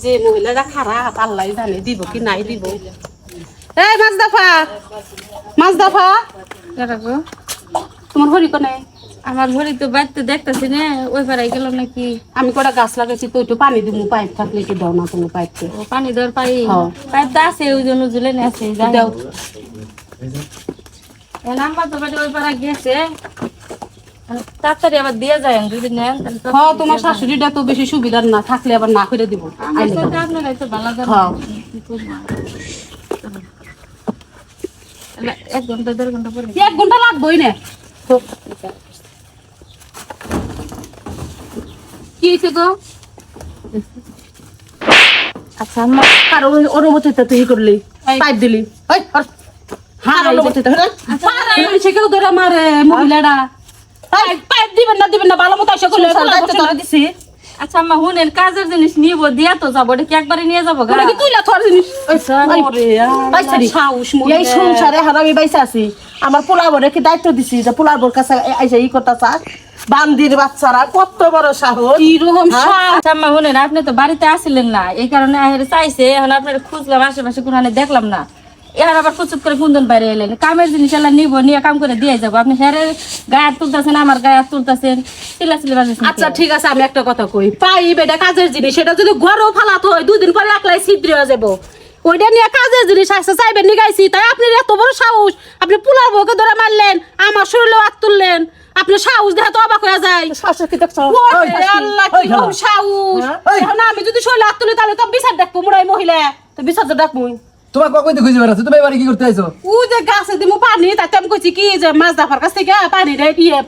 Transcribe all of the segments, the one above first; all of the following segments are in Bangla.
যে মহিলারা খারাপ আল্লাহ জানে দিব কি নাই দিব। এই মাছ দাফা তোমার হরি কোনে? আমার ঘড়ি তো বাড়িতে দেখতেছি না, ওই পাড়ায় গেল নাকি। আমি কটা গাছ লাগাইছি তো একটু পানি দিব, পাইপ থাকলে একটু দাও না তুমি পাইপকে। ও পানি দেওয়ার পাই, পাইপ তো আছে ওই জন্য ঝুলে আছে। দাও নাম্বার তো বাড়ি ওই পাড়া গেছে, তাড়াতাড়ি আবার দিয়ে যায় যদি নেন। হ্যাঁ তোমার শাশুড়িটা তো বেশি সুবিধার না, থাকলে আবার না করে দিব। আপনারা তো ভালো জানেন। 1 ঘন্টা 1.5 ঘন্টা পরে 1 ঘন্টা লাগবেই না। কি হয়েছে গো? আচ্ছা আম্মা আর অনুমতিতে তুই করলি পাইপ দিলি হ্যাঁ অনুমতিতে সে কেউ ধরে আমার মহিলারা পাইপ দিবেন না ভালো মতো এসে করলে তোরা দিছি। আচ্ছা আম্মা শুনেন, কাজের জিনিস নিব দিয়া তো যাবো, এটা কি একবারে নিয়ে যাবো? কি তুইলা তোর জিনিস এই সংসারে হারামি বাইসা আছি। আমার পোলাবরে কি দায়িত্ব দিছি যে পোলাবর কাছে আইসা ই করতে চা বান্দির বাচ্চারা কত বড় সাহস কিরকম। আচ্ছা আম্মা শুনেন, আপনি তো বাড়িতে আসিলেন না, এই কারণে আহের চাইছে। এখন আপনার খুঁজলাম আশেপাশে কোনখানে দেখলাম না, এর আবার কুচুপ করে কুন্দন বাইরে এলেন। কামের জিনিস এলা নিব, নিয়ে কাম করে দিয়ে যাবো। আপনি হেরে গায়ে তুলতেছেন, আমার গায়ে তুলতেছেন, চিল্লাচিল্লি বাজেছেন। আচ্ছা ঠিক আছে, আমি একটা কথা কই, পাইপ এটা কাজের জিনিস, এটা যদি ঘরেও ফালাতে হয় 2 দিন পরে একলাই ছিদ্র হয়ে যাবো। ওইটা নিয়ে কাজের জিনিস আসছে চাইবেন নিগাইছি, তাই আপনি এত বড় সাহস, আপনি পোলার বউকে ধরে মারলেন, আমার শরীরে হাত তুললেন, আপনি সাহস দেখা তো অবাক হয়ে যায়। আল্লাহ কি সাহস! এখন আমি যদি শরীরে হাত তুলি তাহলে তো বিচার দেখবো মুরাই মহিলা, তো বিচার তো দেখবো। তোমার কখন খুঁজে বেড়াচ্ছ? তুমি এবারে কি করতে আইছো? ও যে গাছে দিমু পানি, তাতে আমি কইছি কি যে মাছ দাফার কাছ থেকে পানি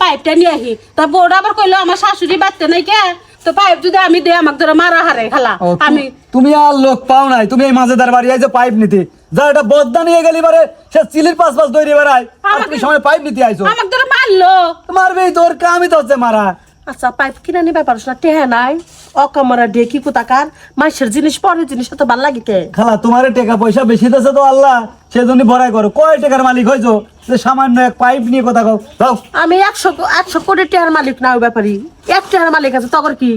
পাইপটা নিয়ে আহি। তা বউটা আবার কইলো আমার শাশুড়ি বাড়তে নাই কে, তো পাইপ যদি আমি দেই আমাকে ধরে মারা হারে খালা। আমি তুমি আর লোক পাও নাই, তুমি এই মাঝেদার বাড়ি আইছো পাইপ নিতে। যা এটা বদনা নিয়ে গেলি বারে সে চিলির পাঁচ দৌড়ে বেড়ায়, আর তুমি সময় পাইপ নিতে আইছো। আমাকে ধরে মারলো। মারবেই, তোর কামই তো হচ্ছে মারা। আচ্ছা পাইপ কিনা নিবে পারছ না, টেহা নাই অকামরা ঢেকি কোথাকার মাছের জিনিস পরের জিনিস তো ভাল লাগে কে। খালা তোমার টাকা পয়সা বেশি দিয়েছে তো আল্লাহ, সেজন্য ভরাই করো। কয় টাকার মালিক হয়েছো যে সামান্য এক পাইপ নিয়ে কথা কও? দাও। আমি 100 কোটি টাকার মালিক না, ওই ব্যাপারী 1 টাকার মালিক আছে তখন কি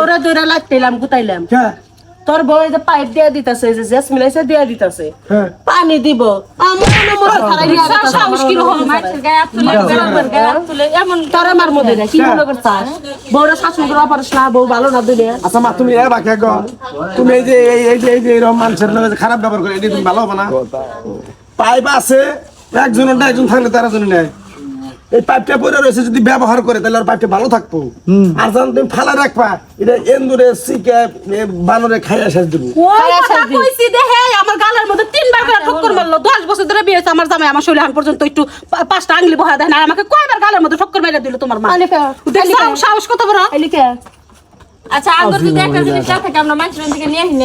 ওরা দৌড়া লাগতেলাম গুতাইলাম। তোর বউ যে পাইপ দিয়ে দিতেছে, যে জেস মিলাইছে দিয়ে দিতেছে, পানি দিব সাহস কি রকম এমন তোর আমার মধ্যে কি মনে করছাস? বউরা শাসন করা পারিস না, বউ ভালো না দুনিয়া। আচ্ছা মা, তুমি এ বাকি তুমি এই যে এরকম মানুষের লগে খারাপ ব্যবহার করে এটা তুমি ভালো হবে না। পাইপ আছে, একজন থাকলে তারা জন নেয়। এই পাইপটা পরে রয়েছে, যদি ব্যবহার করে তাহলে আর পাইপটা ভালো থাকবো। আর যখন তুমি ফালা রাখবা, এটা এন্দুরে সিকে বানরে খাইয়া শেষ দিব। কইছি দে হে আমার গালের মধ্যে 3 বার করে ঠক্কর মারলো। 10 বছর ধরে বিয়ে হয়েছে আমার জামাই, আমার শরীরে এখন পর্যন্ত একটু 5টা আঙ্গুলি বহা দেয় না। আমাকে কয়বার গালের মধ্যে ঠক্কর মেরে দিল তোমার মা। সাহস কত বড়! আচ্ছা আঙ্গুর যদি একটা জিনিস না থাকে আমরা মানুষের দিকে নিয়ে আসি।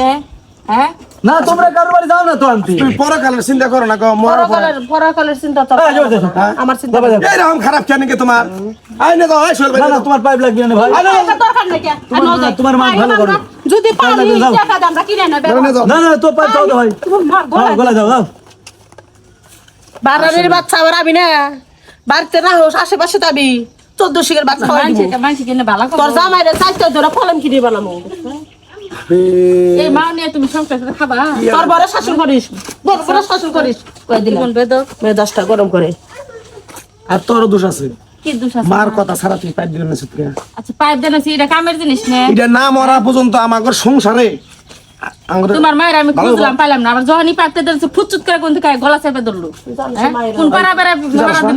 হ্যাঁ না, তোমরা কারো বাড়ি যাও না তো আনতে। তুমি পরকালের চিন্তা করো না, পরকালের চিন্তা তো আমার চিন্তা এরকম খারাপ কেন কি তোমার? আইনে দাও, না না, তোমার পাইপ লাগবে না ভাই। দরকার নাই কে তোমার মা ভালো করো। যদি পানি টাকা দাম আমরা কিনে নেব। না না, তো পাইপ দাও ভাই, গলা যাও যাও। বাড়ারের বাচ্চা আবার আবি না, বাড়িতে না হোস আশেপাশে যাবি 14 শিখের বাচ্চা খাওয়াই দিব। মানুষ কিনে ভালো তোর জামাইরে চাইতে ধরে ফলন কিনে বানাবো। এই মা নিয়ে তুমি সংসার খাবা? তোর বড় শাসন করিস, বড় শাসন করিস। কই দিলাম মে 10টা গরম করে। আর তোর দোষ আছে, কি দোষ আছে? মার কথা ছাড়া তুই পাইপ দিলে না সুতরে। আচ্ছা পাইপ দেন আছে, এটা কামের জিনিস না। এটা না মরা পর্যন্ত আমাগর সংসারে তোমার মায়ের আমি খুঁজলাম পাইলাম না। আবার যখনই পাইপতে ধরছে ফুচুত করে কোন থেকে গলা চেপে ধরলো। কোন পাড়া বেড়া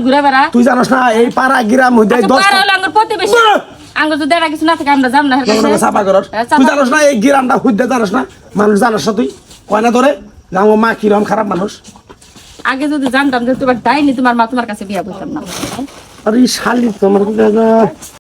ঘুরে বেড়া তুই জানোস না এই পাড়া গ্রাম হইতে 10টা আঙ্গুর প্রতিবেশী আঙ্গুর যদি দেখা কিছু না থাকে আমরা যাম না। সাফা করস তুই জানোস না এই গ্রামটা হইতে জানোস না? মানুষ জানোস না তুই কয় না ধরে যে আমার মা কিরকম খারাপ মানুষ? আগে যদি জানতাম যে তোমার দায়নি তোমার মা তোমার কাছে বিয়া বলতাম না। আরে শালি তোমার